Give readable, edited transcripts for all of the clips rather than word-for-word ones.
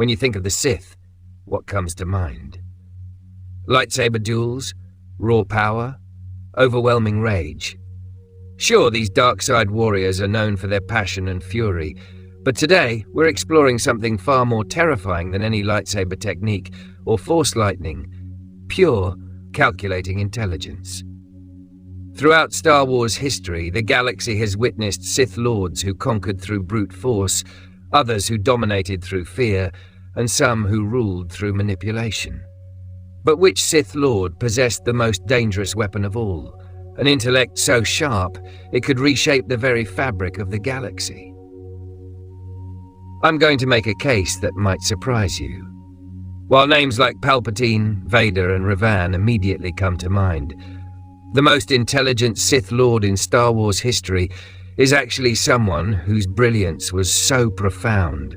When you think of the Sith, what comes to mind? Lightsaber duels, raw power, overwhelming rage. Sure, these dark side warriors are known for their passion and fury, but today we're exploring something far more terrifying than any lightsaber technique or force lightning: pure, calculating intelligence. Throughout Star Wars history, the galaxy has witnessed Sith Lords who conquered through brute force, others who dominated through fear, and some who ruled through manipulation. But which Sith Lord possessed the most dangerous weapon of all? An intellect so sharp it could reshape the very fabric of the galaxy. I'm going to make a case that might surprise you. While names like Palpatine, Vader, and Revan immediately come to mind, the most intelligent Sith Lord in Star Wars history is actually someone whose brilliance was so profound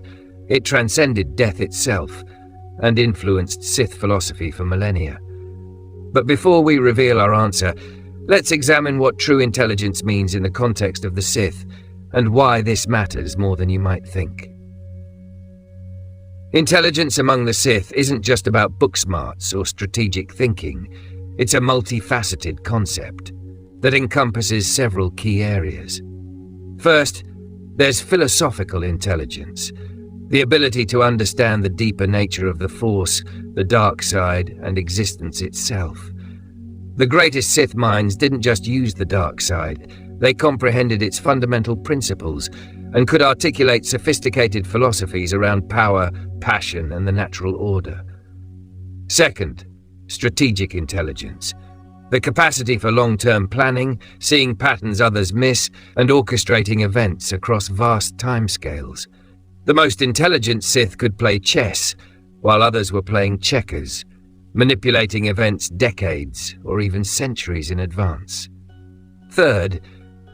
it transcended death itself and influenced Sith philosophy for millennia. But before we reveal our answer, let's examine what true intelligence means in the context of the Sith and why this matters more than you might think. Intelligence among the Sith isn't just about book smarts or strategic thinking. It's a multifaceted concept that encompasses several key areas. First, there's philosophical intelligence, the ability to understand the deeper nature of the Force, the dark side, and existence itself. The greatest Sith minds didn't just use the dark side, they comprehended its fundamental principles and could articulate sophisticated philosophies around power, passion, and the natural order. Second, strategic intelligence, the capacity for long-term planning, seeing patterns others miss, and orchestrating events across vast timescales. The most intelligent Sith could play chess, while others were playing checkers, manipulating events decades or even centuries in advance. Third,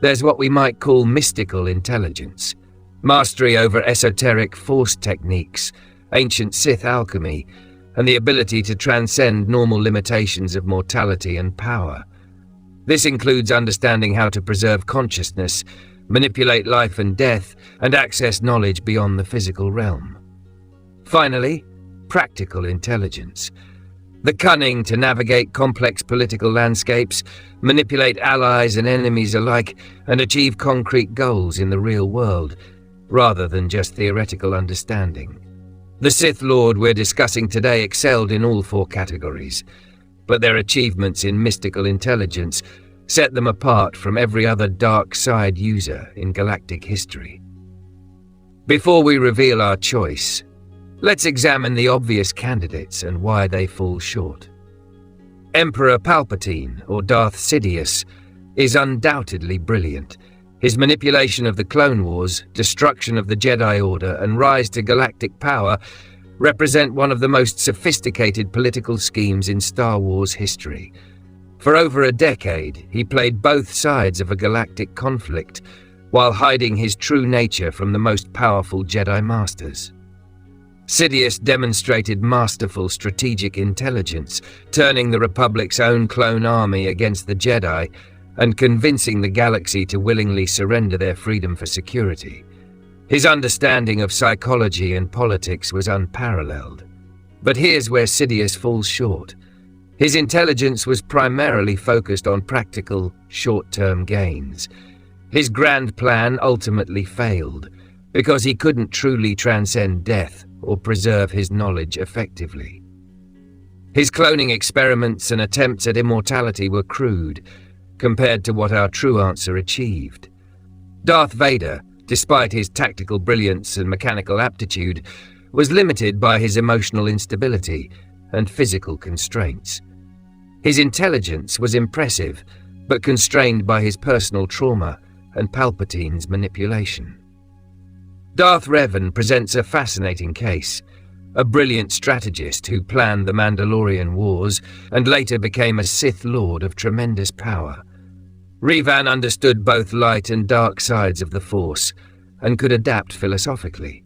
there's what we might call mystical intelligence, mastery over esoteric force techniques, ancient Sith alchemy, and the ability to transcend normal limitations of mortality and power. This includes understanding how to preserve consciousness, manipulate life and death, and access knowledge beyond the physical realm. Finally, practical intelligence, the cunning to navigate complex political landscapes, manipulate allies and enemies alike, and achieve concrete goals in the real world, rather than just theoretical understanding. The Sith Lord we're discussing today excelled in all four categories, but their achievements in mystical intelligence set them apart from every other dark side user in galactic history. Before we reveal our choice, let's examine the obvious candidates and why they fall short. Emperor Palpatine, or Darth Sidious, is undoubtedly brilliant. His manipulation of the Clone Wars, destruction of the Jedi Order, and rise to galactic power represent one of the most sophisticated political schemes in Star Wars history. For over a decade, he played both sides of a galactic conflict, while hiding his true nature from the most powerful Jedi Masters. Sidious demonstrated masterful strategic intelligence, turning the Republic's own clone army against the Jedi and convincing the galaxy to willingly surrender their freedom for security. His understanding of psychology and politics was unparalleled. But here's where Sidious falls short. His intelligence was primarily focused on practical, short-term gains. His grand plan ultimately failed because he couldn't truly transcend death or preserve his knowledge effectively. His cloning experiments and attempts at immortality were crude compared to what our true answer achieved. Darth Vader, despite his tactical brilliance and mechanical aptitude, was limited by his emotional instability and physical constraints. His intelligence was impressive, but constrained by his personal trauma and Palpatine's manipulation. Darth Revan presents a fascinating case, a brilliant strategist who planned the Mandalorian Wars and later became a Sith Lord of tremendous power. Revan understood both light and dark sides of the Force and could adapt philosophically.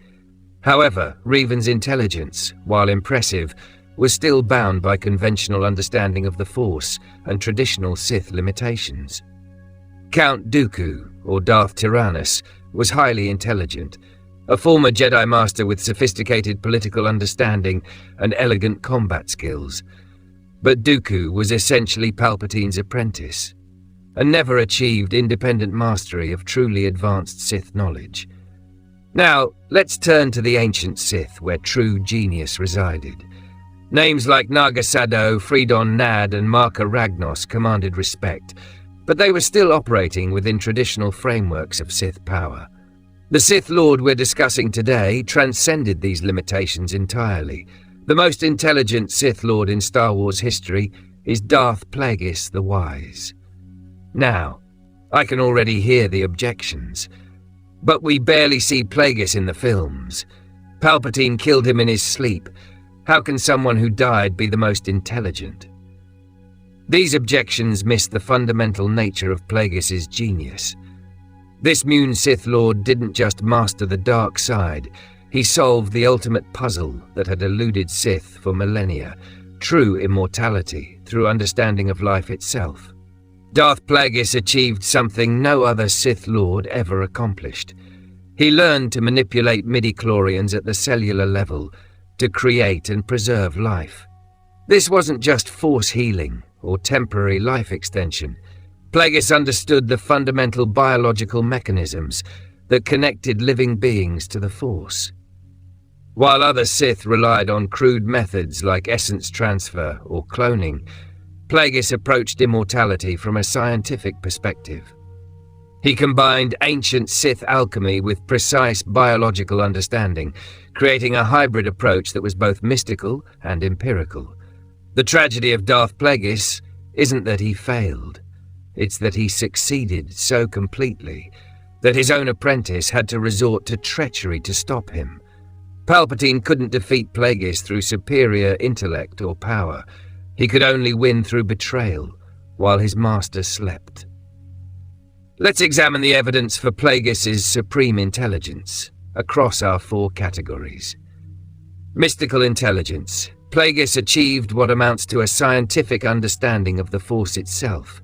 However, Revan's intelligence, while impressive, was still bound by conventional understanding of the Force and traditional Sith limitations. Count Dooku, or Darth Tyrannus, was highly intelligent, a former Jedi Master with sophisticated political understanding and elegant combat skills. But Dooku was essentially Palpatine's apprentice, and never achieved independent mastery of truly advanced Sith knowledge. Now, let's turn to the ancient Sith, where true genius resided. Names like Naga Sadow, Freedon Nad, and Marka Ragnos commanded respect, but they were still operating within traditional frameworks of Sith power. The Sith Lord we're discussing today transcended these limitations entirely. The most intelligent Sith Lord in Star Wars history is Darth Plagueis the Wise. Now, I can already hear the objections. But we barely see Plagueis in the films. Palpatine killed him in his sleep. How can someone who died be the most intelligent? These objections miss the fundamental nature of Plagueis' genius. This Muun Sith Lord didn't just master the dark side, he solved the ultimate puzzle that had eluded Sith for millennia, true immortality through understanding of life itself. Darth Plagueis achieved something no other Sith Lord ever accomplished. He learned to manipulate midichlorians at the cellular level to create and preserve life. This wasn't just force healing or temporary life extension. Plagueis understood the fundamental biological mechanisms that connected living beings to the Force. While other Sith relied on crude methods like essence transfer or cloning, Plagueis approached immortality from a scientific perspective. He combined ancient Sith alchemy with precise biological understanding, creating a hybrid approach that was both mystical and empirical. The tragedy of Darth Plagueis isn't that he failed. It's that he succeeded so completely that his own apprentice had to resort to treachery to stop him. Palpatine couldn't defeat Plagueis through superior intellect or power. He could only win through betrayal, while his master slept. Let's examine the evidence for Plagueis' supreme intelligence across our 4 categories. Mystical intelligence. Plagueis achieved what amounts to a scientific understanding of the Force itself.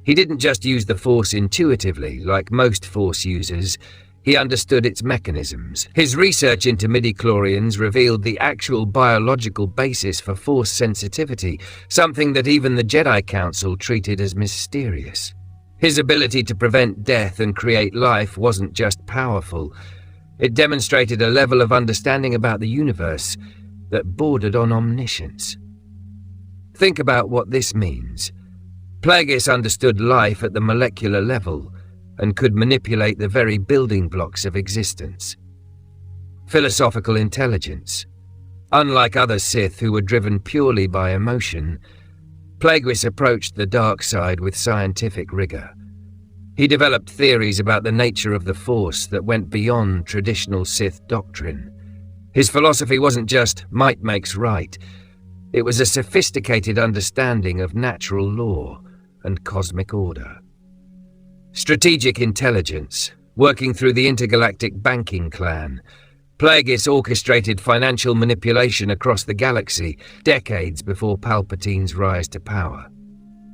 He didn't just use the Force intuitively, like most Force users. He understood its mechanisms. His research into midichlorians revealed the actual biological basis for Force sensitivity, something that even the Jedi Council treated as mysterious. His ability to prevent death and create life wasn't just powerful. It demonstrated a level of understanding about the universe that bordered on omniscience. Think about what this means. Plagueis understood life at the molecular level and could manipulate the very building blocks of existence. Philosophical intelligence. Unlike other Sith who were driven purely by emotion, Plagueis approached the dark side with scientific rigor. He developed theories about the nature of the Force that went beyond traditional Sith doctrine. His philosophy wasn't just might makes right. It was a sophisticated understanding of natural law and cosmic order. Strategic intelligence. Working through the intergalactic banking clan, Plagueis orchestrated financial manipulation across the galaxy decades before Palpatine's rise to power.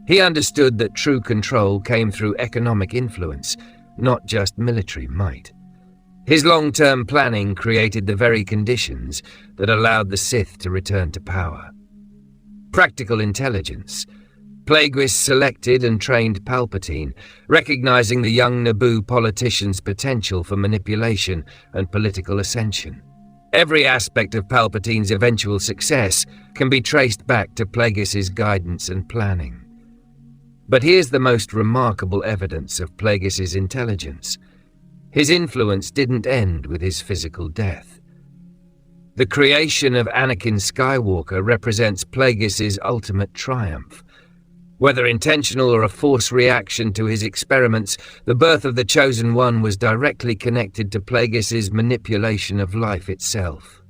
He understood that true control came through economic influence, not just military might. His long-term planning created the very conditions that allowed the Sith to return to power. Practical intelligence. Plagueis selected and trained Palpatine, recognizing the young Naboo politician's potential for manipulation and political ascension. Every aspect of Palpatine's eventual success can be traced back to Plagueis' guidance and planning. But here's the most remarkable evidence of Plagueis' intelligence. His influence didn't end with his physical death. The creation of Anakin Skywalker represents Plagueis' ultimate triumph. Whether intentional or a Force reaction to his experiments, the birth of the Chosen One was directly connected to Plagueis' manipulation of life itself.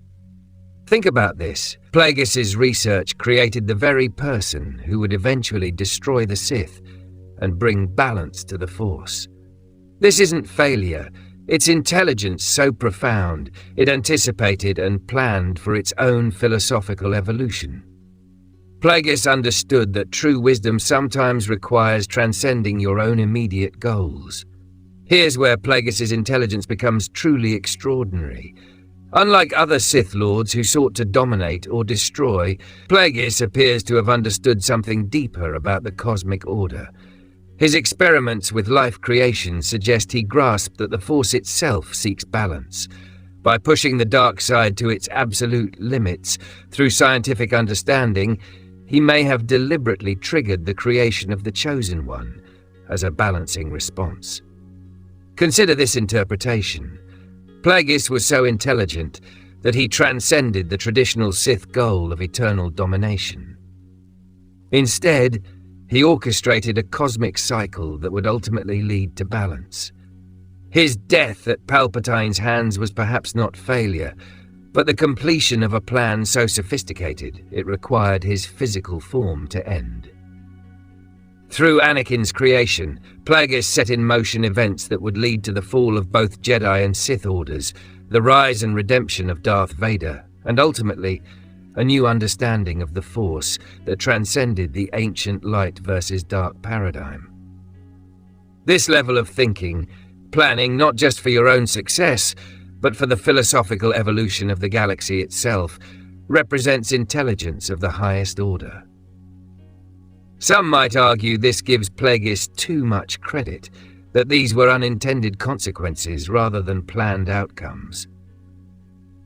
Think about this. Plagueis' research created the very person who would eventually destroy the Sith and bring balance to the Force. This isn't failure. It's intelligence so profound, it anticipated and planned for its own philosophical evolution. Plagueis understood that true wisdom sometimes requires transcending your own immediate goals. Here's where Plagueis' intelligence becomes truly extraordinary. Unlike other Sith Lords who sought to dominate or destroy, Plagueis appears to have understood something deeper about the cosmic order. His experiments with life creation suggest he grasped that the Force itself seeks balance. By pushing the dark side to its absolute limits through scientific understanding, he may have deliberately triggered the creation of the Chosen One as a balancing response. Consider this interpretation. Plagueis was so intelligent that he transcended the traditional Sith goal of eternal domination. Instead, he orchestrated a cosmic cycle that would ultimately lead to balance. His death at Palpatine's hands was perhaps not failure, but the completion of a plan so sophisticated it required his physical form to end. Through Anakin's creation, Plagueis set in motion events that would lead to the fall of both Jedi and Sith orders, the rise and redemption of Darth Vader, and ultimately, a new understanding of the Force that transcended the ancient light versus dark paradigm. This level of thinking, planning not just for your own success, but for the philosophical evolution of the galaxy itself, represents intelligence of the highest order. Some might argue this gives Plagueis too much credit, that these were unintended consequences rather than planned outcomes.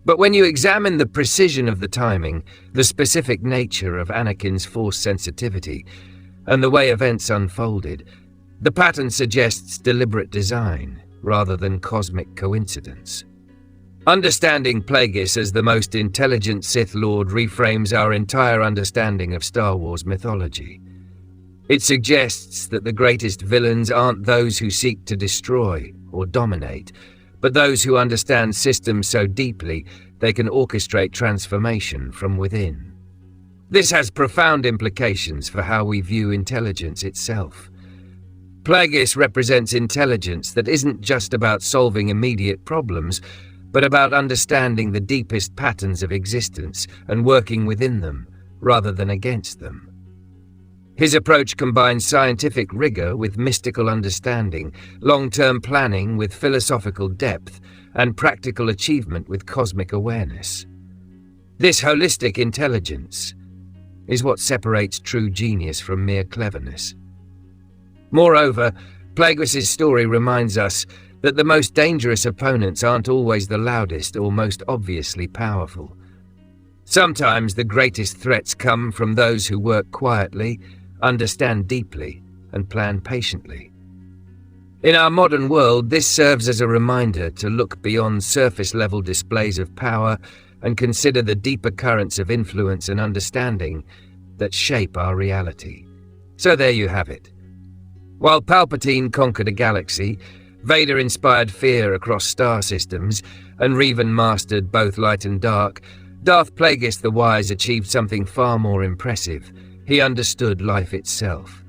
But when you examine the precision of the timing, the specific nature of Anakin's Force sensitivity, and the way events unfolded, the pattern suggests deliberate design rather than cosmic coincidence. Understanding Plagueis as the most intelligent Sith Lord reframes our entire understanding of Star Wars mythology. It suggests that the greatest villains aren't those who seek to destroy or dominate, but those who understand systems so deeply they can orchestrate transformation from within. This has profound implications for how we view intelligence itself. Plagueis represents intelligence that isn't just about solving immediate problems, but about understanding the deepest patterns of existence and working within them, rather than against them. His approach combines scientific rigor with mystical understanding, long-term planning with philosophical depth, and practical achievement with cosmic awareness. This holistic intelligence is what separates true genius from mere cleverness. Moreover, Plagueis' story reminds us that the most dangerous opponents aren't always the loudest or most obviously powerful. Sometimes the greatest threats come from those who work quietly, understand deeply, and plan patiently. In our modern world, this serves as a reminder to look beyond surface-level displays of power and consider the deeper currents of influence and understanding that shape our reality. So there you have it. While Palpatine conquered a galaxy, Vader inspired fear across star systems, and Revan mastered both light and dark, Darth Plagueis the Wise achieved something far more impressive. He understood life itself.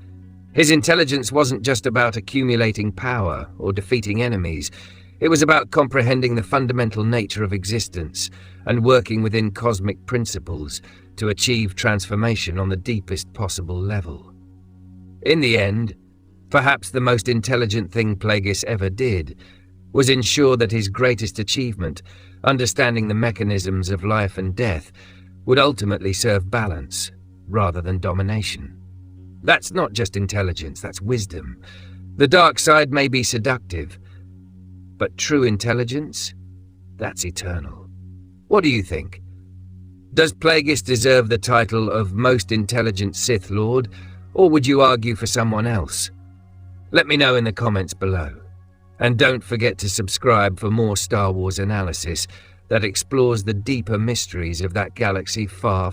His intelligence wasn't just about accumulating power or defeating enemies. It was about comprehending the fundamental nature of existence and working within cosmic principles to achieve transformation on the deepest possible level. In the end, perhaps the most intelligent thing Plagueis ever did was ensure that his greatest achievement, understanding the mechanisms of life and death, would ultimately serve balance rather than domination. That's not just intelligence, that's wisdom. The dark side may be seductive, but true intelligence, that's eternal. What do you think? Does Plagueis deserve the title of Most Intelligent Sith Lord, or would you argue for someone else? Let me know in the comments below. And don't forget to subscribe for more Star Wars analysis that explores the deeper mysteries of that galaxy far,